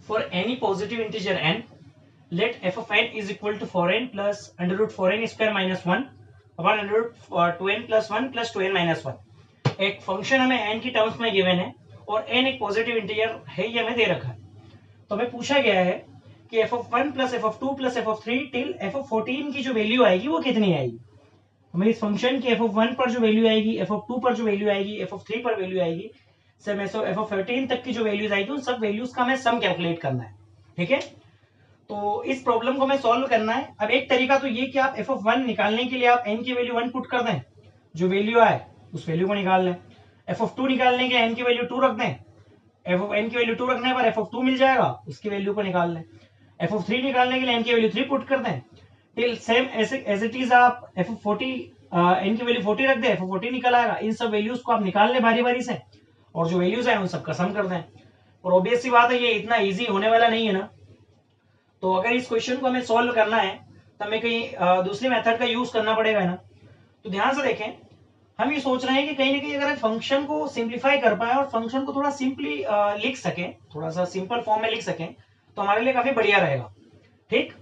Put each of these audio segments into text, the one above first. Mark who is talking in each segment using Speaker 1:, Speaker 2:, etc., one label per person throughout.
Speaker 1: For any positive integer n, let f of n is equal to 4n plus under root 4n square minus 1 upon under root 2n plus 1 plus 2n minus 1. एक function हमें n की terms में given है और n एक positive integer है, ये हमें दे रखा है। तो हमें पूछा गया है कि f of 1 plus f of 2 plus f of 3 till f of 14 की जो वैल्यू आएगी वो कितनी आएगी। हमें इस फंक्शन की f of 1 पर जो वैल्यू आएगी, f of 2 पर जो वैल्यू आएगी, f of 3 पर वैल्यू आएगी, सब f of 13 तक की जो वैल्यूज आएगी उन सब वैल्यूज का हमें सम कैलकुलेट करना है। ठीक है, तो इस प्रॉब्लम को हमें सॉल्व करना है। अब एक तरीका तो ये कि आप f of 1 निकालने के लिए आप n की वैल्यू 1 पुट कर दें, जो वैल्यू आए उस वैल्यू को निकाल लें। f of 2 निकालने के लिए n की वैल्यू 2 रख दें, f of n की वैल्यू 2 रखने पर f of 2 मिल जाएगा, उसकी वैल्यू को निकाल लें। f of 3 निकालने के लिए n की वैल्यू 3 पुट कर दें, till same as it is आप f of 40 n की वैल्यू 40 रख दें, f of 40 निकल आएगा। इन सब वैल्यूज को आप निकाल लें बारी बारी से और जो वैल्यूज है उन सबका सम कर दें। और ऑब्वियस सी बात है ये इतना इजी होने वाला नहीं है ना, तो अगर इस क्वेश्चन को हमें सॉल्व करना है तो हमें कहीं दूसरी मेथड का यूज करना पड़ेगा ना। तो ध्यान से देखें, हम ये सोच रहे हैं कि कहीं ना कहीं अगर फंक्शन को सिंप्लीफाई कर पाए और फंक्शन को थोड़ा सिंपली लिख सके, थोड़ा सा सिंपल फॉर्म में लिख सकें तो हमारे लिए काफी बढ़िया रहेगा। ठीक,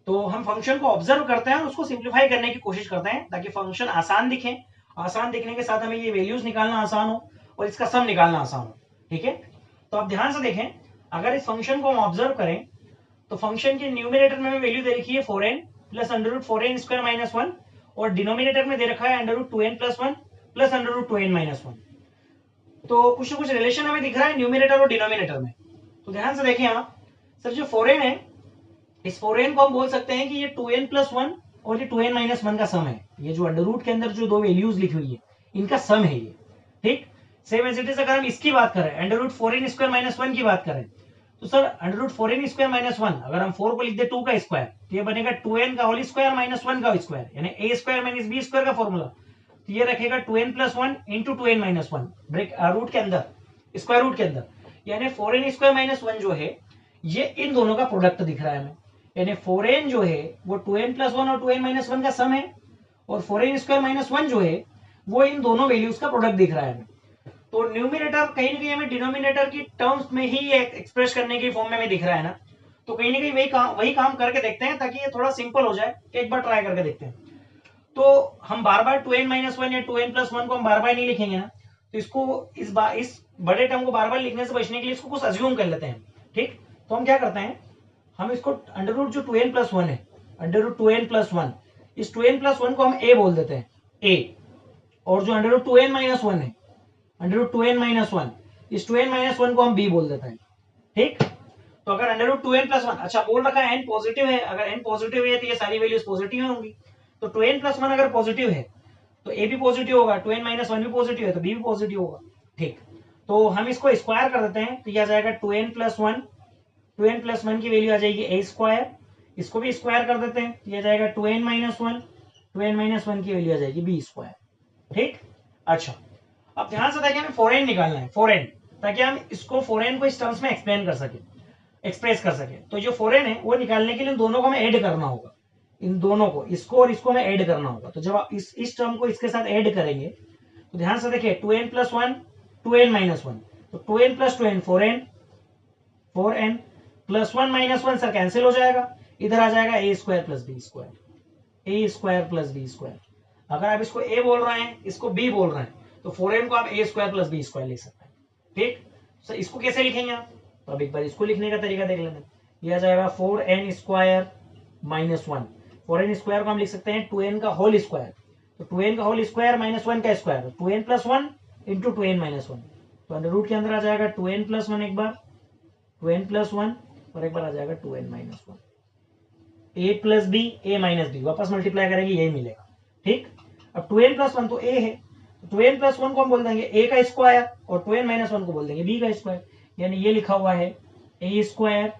Speaker 1: तो हम फंक्शन को ऑब्जर्व करते हैं और उसको सिंप्लीफाई करने की कोशिश करते हैं ताकि फंक्शन आसान दिखे, आसान दिखने के साथ हमें ये वैल्यूज निकालना आसान हो और इसका सम निकालना आसान हो। ठीक है, तो आप ध्यान से देखें, अगर इस फंक्शन को हम ऑब्जर्व करें तो फंक्शन के न्यूमिनेटर में वैल्यू दे रखी है 4n plus under root 4n square minus 1 और डिनोमिनेटर में दे रखा है under root 2n plus 1 plus under root 2n minus 1। तो कुछ ना कुछ रिलेशन हमें दिख रहा है न्यूमिनेटर और डिनोमिनेटर में। तो ध्यान से देखें आप, सर जो 4n है, इस 4n को हम बोल सकते हैं कि ये 2n प्लस 1 और ये 2n माइनस 1 का सम है। ये जो अंडर रूट के अंदर जो दो वैल्यूज लिखी हुई है इनका सम है ये। ठीक, सेम एज इट इज अगर हम इसकी बात करें, under root 4n square minus 1 की बात करें, तो sir under root 4n square minus 1 अगर हम 4 को लिख दे 2 का स्क्वायर तो ये बनेगा 2n का होल स्क्वायर माइनस 1 का स्क्वायर, यानी a square minus b square का फॉर्मूला। तो ये रखेगा 2n plus 1 into 2n minus 1 break root के अंदर, स्क्वायर रूट के अंदर, यानी 4n स्क्वायर माइनस 1 जो है ये इन दोनों का प्रोडक्ट दिख रहा है हमें। यानी 4n जो है वो 2n प्लस 1 और 2n माइनस 1 का सम है और 4n स्क्वायर माइनस 1 जो है वो इन दोनों वैल्यूज का प्रोडक्ट दिख रहा है हमें। तो न्यूमिनेटर कहीं ना कहीं हमें डिनोमिनेटर की टर्म्स में ही एक्सप्रेस करने की फॉर्म में हमें दिख रहा है ना, तो कहीं ना कहीं वही काम करके देखते हैं ताकि ये थोड़ा सिंपल हो जाए। एक बार ट्राई करके देखते हैं। तो हम बार बार 2n माइनस 1 या 2n प्लस 1 को हम बार बार नहीं लिखेंगे ना, तो इसको इस बड़े टर्म को बार बार लिखने से बचने के लिए इसको कुछ अज्यूम कर लेते हैं। ठीक, तो हम क्या करते हैं, हम इसको अंडर रूट जो 2n प्लस 1 है, अंडर रूट 2n प्लस 1, इस 2n प्लस 1 को हम a बोल देते हैं, a, और जो अंडर रूट 2n माइनस 1 है, अंडर रूट 2n माइनस 1, इस 2n माइनस 1 को हम b बोल देते हैं। ठीक, तो अगर अंडर रूट 2n प्लस 1, अच्छा बोल रखा है n पॉजिटिव है, अगर n पॉजिटिव है तो ये सारी वैल्यूज पॉजिटिव होंगी। तो 2n प्लस 1 अगर पॉजिटिव है तो a भी पॉजिटिव होगा, 2n माइनस 1 भी पॉजिटिव है तो b भी पॉजिटिव होगा। ठीक, तो हम इसको स्क्वायर कर देते हैं तो ये आ जाएगा 2n प्लस 1, 2n प्लस 1 की वैल्यू आ जाएगी a स्क्वायर, इसको भी स्क्वायर कर देते हैं तो ये आ जाएगा 2n माइनस 1, 2n माइनस 1 की वैल्यू आ जाएगी b स्क्वायर। ठीक, अच्छा अब ध्यान से देखिए हमें 4n निकालना है, 4n, ताकि हम इसको 4n को इस टर्म्स में एक्सप्लेन कर सके, एक्सप्रेस कर सके। तो जो 4n है वो निकालने के लिए इन दोनों को हमें ऐड करना होगा, इन दोनों को, इसको और इसको हमें ऐड करना होगा। तो जब आप इस टर्म को इसके साथ ऐड करेंगे तो ध्यान से देखिए 2n प्लस 1, 2n माइनस 1, तो 2n plus 2n 4n, 4n plus 1 minus 1 sir cancel हो जाएगा, इधर आ जाएगा a square plus B square, a square plus B square. अगर आप इसको a बोल रहे हैं, इसको b बोल रहे हैं, तो 4n को आप a square plus B square लिख सकते हैं। ठीक, सर इसको कैसे लिखेंगे आप, तो अब एक बार इसको लिखने का तरीका देख लेना। यह आ जाएगा 4n square minus 1, 4n square को हम लिख सकते हैं 2n का होल स्क्वायर, तो 2n का होल स्क्वायर माइनस 1 का square, 2n plus 1 into 2n minus 1, तो अंडर रूट के अंदर आ जाएगा 2n प्लस 1 एक बार, 2n प्लस 1 और एक बार आ जाएगा 2n minus 1, a plus B, a minus B, वापस मल्टीप्लाई करेंगे यही मिलेगा। ठीक, अब 2n प्लस 1 तो a है, तो 2n प्लस 1 को हम बोल देंगे a का स्क्वायर और 2n माइनस 1 को बोल देंगे b का स्क्वायर, यानी ये लिखा हुआ है a square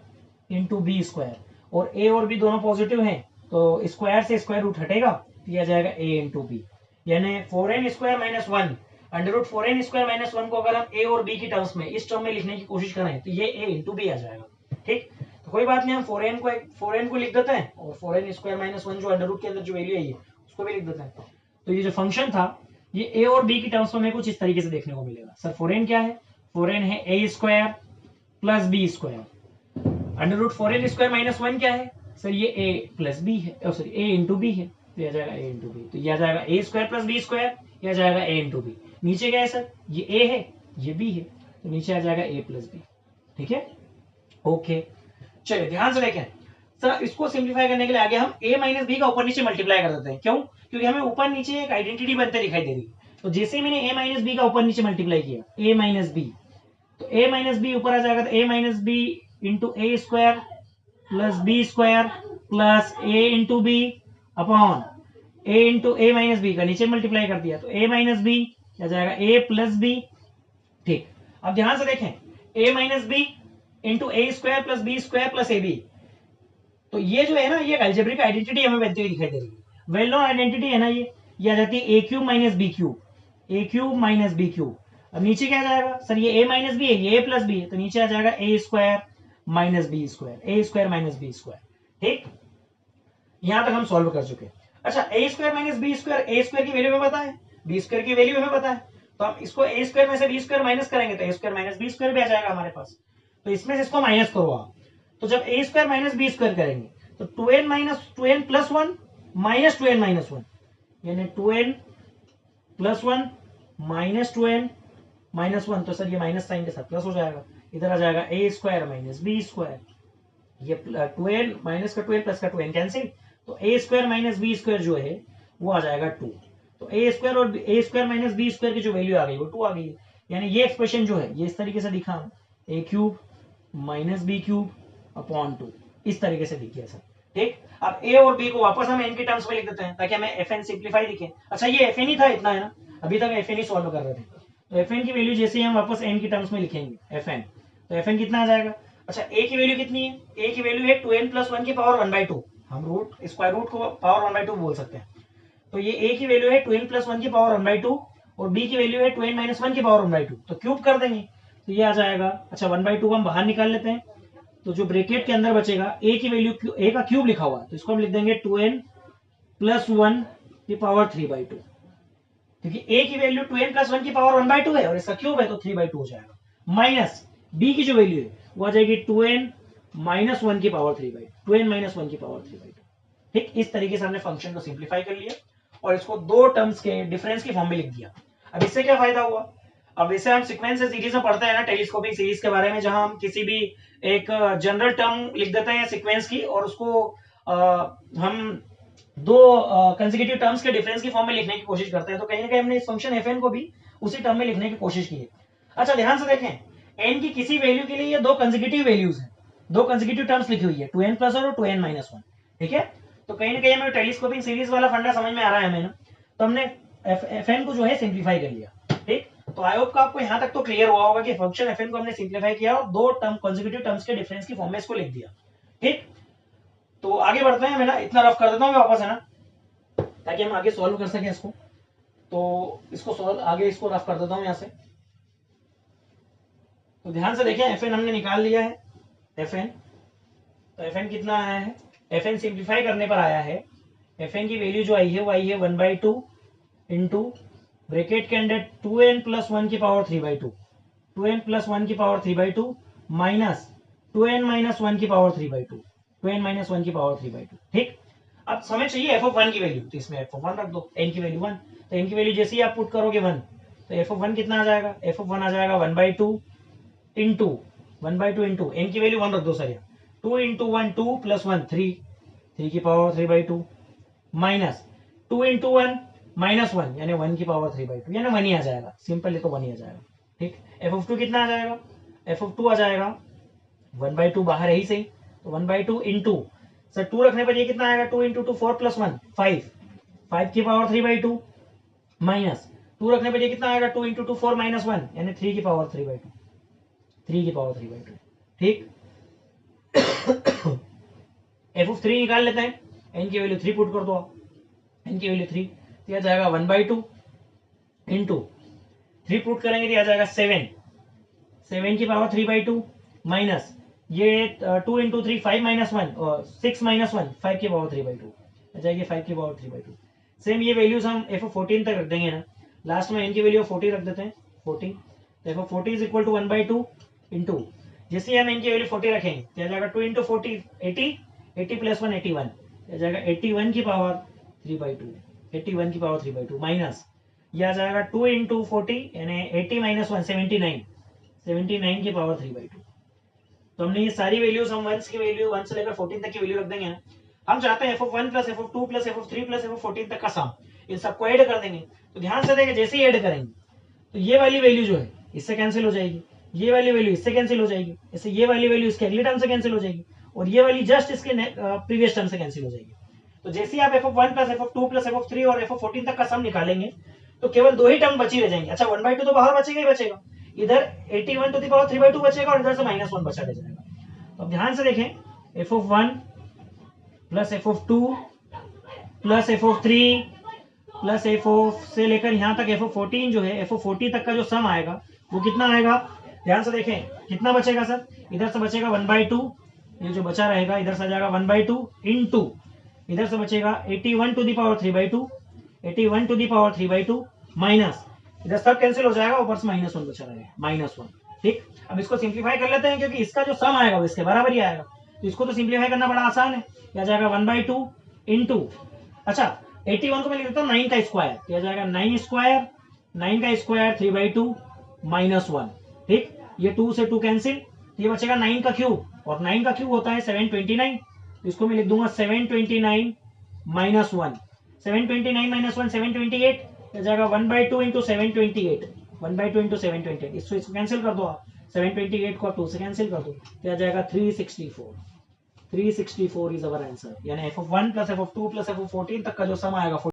Speaker 1: into B square, और a और b दोनों पॉजिटिव हैं तो स्क्वायर से स्क्वायर रूट हटेगा तो यह जाएगा a इंटू बी, यानी 4n square minus 1 under root 4n square minus 1 को अगर हम a और b की टर्म्स में इस टर्म में लिखने की कोशिश करें तो ये a इंटू बी आ जाएगा। ठीक, तो कोई बात नहीं, हम 4n को लिख देते हैं और 4n स्क्वायर माइनस 1 जो अंडर रूट के अंदर जो वैल्यू है उसको भी लिख देते हैं। तो ये जो फंक्शन था ये a और b की टर्म्स में हमें कुछ इस तरीके से देखने को मिलेगा। सर 4n क्या है, 4n है a square plus B square, under root 4n square minus 1 क्या है सर, ये a प्लस बी है, सॉरी a इंटू बी है, तो यह आ जाएगा a इंटू बी, तो यह आ जाएगा a square plus B square, यह आ जाएगा a इंटू बी। नीचे क्या है सर, ये a है ये b है, तो नीचे आ जाएगा a प्लस बी। ठीक है, ओके। चलिए ध्यान से देखें सर, इसको सिंप्लीफाई करने के लिए आगे हम a माइनस बी का ऊपर नीचे मल्टीप्लाई कर देते हैं। क्यों, क्योंकि हमें ऊपर नीचे एक आइडेंटिटी बनते दिखाई दे रही है। तो जैसे मैंने a माइनस बी का ऊपर नीचे मल्टीप्लाई किया a माइनस बी, तो a माइनस बी ऊपर आ जाएगा, तो a minus B into A square plus B square plus A into B upon a into A minus B का नीचे मल्टीप्लाई कर दिया, तो a माइनस बी आ जाएगा a प्लस बी। ठीक, अब ध्यान से देखें a minus B into A square plus B square plus A B, तो ये जो है ना, ये अलजेब्रिक आइडेंटिटी हमें बनती हुई दिखाई दे रही है, वेल नोन आइडेंटिटी है ना ये आ जाती है a cube minus B cube, a cube minus B cube. अब नीचे क्या आ जाएगा सर, ये a माइनस बी है ये a प्लस बी है, तो नीचे आ जाएगा a square minus B square, a square minus B square. ठीक, यहां तक हम सॉल्व कर चुके। अच्छा, a square minus B square, a square की वैल्यू हमें पता है, b स्क्वायर की वैल्यू हमें पता है, तो हम इसको a स्क्वायर में से b स्क्वायर माइनस करेंगे तो a square minus B square भी आ जाएगा हमारे पास। तो इसमें से इसको माइनस करो आप, तो जब a square minus B square करेंगे तो 2n minus 2n plus 1 minus 2n minus 1, यानी 2n plus 1 minus 2n minus 1, तो सर ये माइनस साइन के साथ प्लस हो जाएगा, इधर आ जाएगा a square minus B square, ये 2n माइनस का 2n प्लस का 2n कैंसिल, तो a square minus B square जो है वो आ जाएगा 2, तो a स्क्वायर और a square minus B square की जो वैल्यू आ गई वो 2 आ गई है। यानी ये एक्सप्रेशन जो है ये इस तरीके से दिखा, a cube minus B cube upon 2, इस तरीके से दिखिए सर। ठीक, अब a और b को वापस हम n के टर्म्स में लिख देते हैं ताकि हमें fn सिंप्लीफाई दिखे। अच्छा, ये fn ही था, इतना है ना, अभी तक fn ही सॉल्व कर रहे थे, तो fn की वैल्यू जैसे ही हम वापस n के टर्म्स में लिखेंगे fn, तो fn कितना आ जाएगा। अच्छा, a की वैल्यू कितनी है, a की वैल्यू है 2n प्लस 1 की पावर 1/2, हम रूट स्क्वायर रूट को पावर 1/2 बोल सकते हैं, तो ये a की वैल्यू है 2n प्लस 1 की पावर 1/2 और b की वैल्यू है 2n माइनस 1 की पावर 1/2, तो क्यूब कर देंगे तो ये आ जाएगा। अच्छा, 1/2 हम बाहर निकाल लेते हैं, तो जो ब्रैकेट के अंदर बचेगा a की वैल्यू, a का क्यूब लिखा हुआ है तो इसको हम लिख देंगे 2n प्लस 1 की पावर 3/2, क्योंकि a की वैल्यू 2n प्लस 1 की पावर 1/2 है और इसका क्यूब है तो 3/2 हो जाएगा, माइनस b की जो वैल्यू है वो आ जाएगी 2n माइनस 1 की पावर 3/2, 2n माइनस 1 की पावर 3/2। ठीक, इस तरीके से हमने फंक्शन को सिंप्लीफाई कर लिया और इसको दो टर्म्स के डिफरेंस की फॉर्म में लिख दिया। अब इससे क्या फायदा हुआ, अब इसे हम सीक्वेंस सीरीज में पढ़ते हैं ना टेलीस्कोपिक सीरीज के बारे में, जहां हम किसी भी एक जनरल टर्म लिख देते हैं सीक्वेंस की और उसको हम दो कंसेक्यूटिव टर्म्स के डिफरेंस की फॉर्म में लिखने की कोशिश करते हैं, तो कहीं ना कहीं हमने इस फंक्शन fn को भी उसी टर्म में लिखने की कोशिश की है। अच्छा, ध्यान से देखें, n की किसी वैल्यू के लिए ये दो कंसेक्यूटिव वैल्यूज हैं, दो कंसेक्यूटिव टर्म्स लिखी हुई है 2n प्लस और 2n माइनस 1। ठीक है, तो कहीं ना कहीं हमें टेलीस्कोपिक सीरीज वाला फंडा समझ में आ रहा है हमें ना, तो हमने fn को जो है सिंप्लीफाई कर लिया। ठीक, तो आई होप का आपको यहां तक तो क्लियर हुआ होगा कि फंक्शन fn को हमने सिंप्लीफाई किया और दो टर्म कंसेक्यूटिव टर्म्स के डिफरेंस की फॉर्म में इसको लिख दिया। ठीक, तो आगे बढ़ते हैं, मैं ना इतना रफ कर देता हूं मैं वापस, है ना, ताकि हम आगे सॉल्व कर सकें इसको, तो इसको सॉल्व आगे इसको रफ कर देता हूं यहां से। तो ध्यान से देखें, fn हमने निकाल लिया है, fn, तो fn कितना आया है, fn सिंप्लीफाई करने पर आया है, fn की वैल्यू जो आई है वो आई है 1/2 इंटू ब्रैकेट के अंदर 2n प्लस 1 की पावर 3/2, 2n प्लस 1 की पावर 3/2 माइनस 2n माइनस 1 की पावर 3/2, 2n माइनस 1 की पावर 3/2। ठीक, अब हमें चाहिए f(1) की वैल्यू, तो इसमें f(1) रख दो, n की वैल्यू 1, तो n की वैल्यू जैसे ही आप पुट करोगे 1, तो f(1) कितना आ जाएगा, f(1) आ जाएगा 1/2 इंटू 1/2 इंटू n की वैल्यू 1 रख दो सर, 2 इंटू 1 2 प्लस 1 3, 3 की पावर 3/2 माइनस 2 इंटू 1 माइनस 1 यानी 1 की पावर 3/2, यानी 1 ही आ जाएगा, सिंपल है तो 1 ही आ जाएगा। ठीक, f(2) कितना आ जाएगा, f(2) आ जाएगा 1/2, बाहर है ही सही, तो 1/2 इंटू सर 2 रखने पर ये कितना आएगा, 2 इंटू 2 4 प्लस 1 5, 5 की पावर 3/2 माइनस 2 रखने पर ये कितना आएगा, 2 इंटू 2 4 माइनस 1 यानी 3 की पावर 3/2, 3 की पावर 3/2। ठीक, f(3) निकाल लेते हैं, n की वैल्यू 3 पुट कर दो, n की वैल्यू 3, तो यह जाएगा 1/2 इंटू 3 पुट करेंगे तो यह जाएगा 7, 7 की पावर 3/2 माइनस ये 2 इंटू 3 5 माइनस 1 और 6 माइनस 1 5 की पावर 3/2 आ जाएगी, 5 की पावर 3/2। सेम ये वैल्यूज हम f(14) तक रख देंगे ना, लास्ट में n की वैल्यू 40 रख देते हैं 40, तो f(40) is equal to 1/2 into जैसे हम इनकी वैल्यू 40 रखेंगे तो आ जाएगा 2 इंटू 40 80, 80 प्लस 1 81, आ जाएगा 81 की पावर 3/2, 81 की पावर 3/2 माइनस ये आ जाएगा 2 इंटू 40 यानी 80 माइनस 1 79, 79 की पावर 3/2। तो हमने ये सारी वैल्यूज हम वंस की वैल्यू 1 से लेकर 14 तक की वैल्यू रख देंगे ना। हम चाहते हैं f(1) plus f(2) plus f(3) plus f(14) तक का सम, इन सबको ऐड कर देंगे। तो ध्यान से देखें, जैसे ही ऐड करेंगे तो ये वाली वैल्यू जो है इससे कैंसिल हो जाएगी, ये वाली वैल्यू इससे कैंसिल हो जाएगी, इससे ये वाली वैल्यू इसके अगले टर्म से कैंसिल हो जाएगी और ये वाली जस्ट इसके प्रीवियस टर्म से कैंसिल हो जाएगी। तो जैसे ही आप f(1) plus f(2) plus f(3) और f(14) तक का सम निकालेंगे तो केवल दो ही टर्म बची रह जाएंगे। अच्छा 1/2 तो बाहर बचेगा ही बचेगा, इधर 81 टू द पावर 3/2 बचेगा और इधर से -1 बचा रह जाएगा। तो अब ध्यान से देखें f(1) plus f(2) plus f(3) plus f से लेकर यहाँ तक f(14) जो है f(40) तक का जो सम आएगा वो कितना आएगा। ध्यान से देखें कितना बचेगा सर, इधर से बचेगा 1/2, ये जो बचा रहेगा इधर से आ जाएगा 1/2 इंटू इधर से बचेगा 81 to the power 3/2, 81 to the power 3/2 minus इधर सब कैंसिल हो जाएगा, ऊपर से -1 बचा रहेगा -1। ठीक, अब इसको सिंप्लीफाई कर लेते हैं क्योंकि इसका जो सम आएगा वो इसके बराबर ही आएगा। तो इसको तो सिंप्लीफाई करना बड़ा आसान है, क्या जाएगा 1/2 इंटू, अच्छा 81 को मैं लिख देता हूँ 9 का स्क्वायर, क्या जाएगा 9 स्क्वायर, 9 का स्क्वायर 3/2 -1। ठीक, ये 2 से 2 कैंसिल, ये बचेगा 9 का क्यूब और 9 का क्यूब होता है 729। इसको मैं लिख दूंगा 729 -1, 729 -1 728, क्या जाएगा 1/2 इंटू 728, 1/2 इंटू 728। इसको कैंसिल कर दो आप, 728 को आप 2 से कैंसिल कर दो, क्या जाएगा 364, 364 इज अवर आंसर। यानी f(1) plus f(2) plus f(14) तक का जो सम आएगा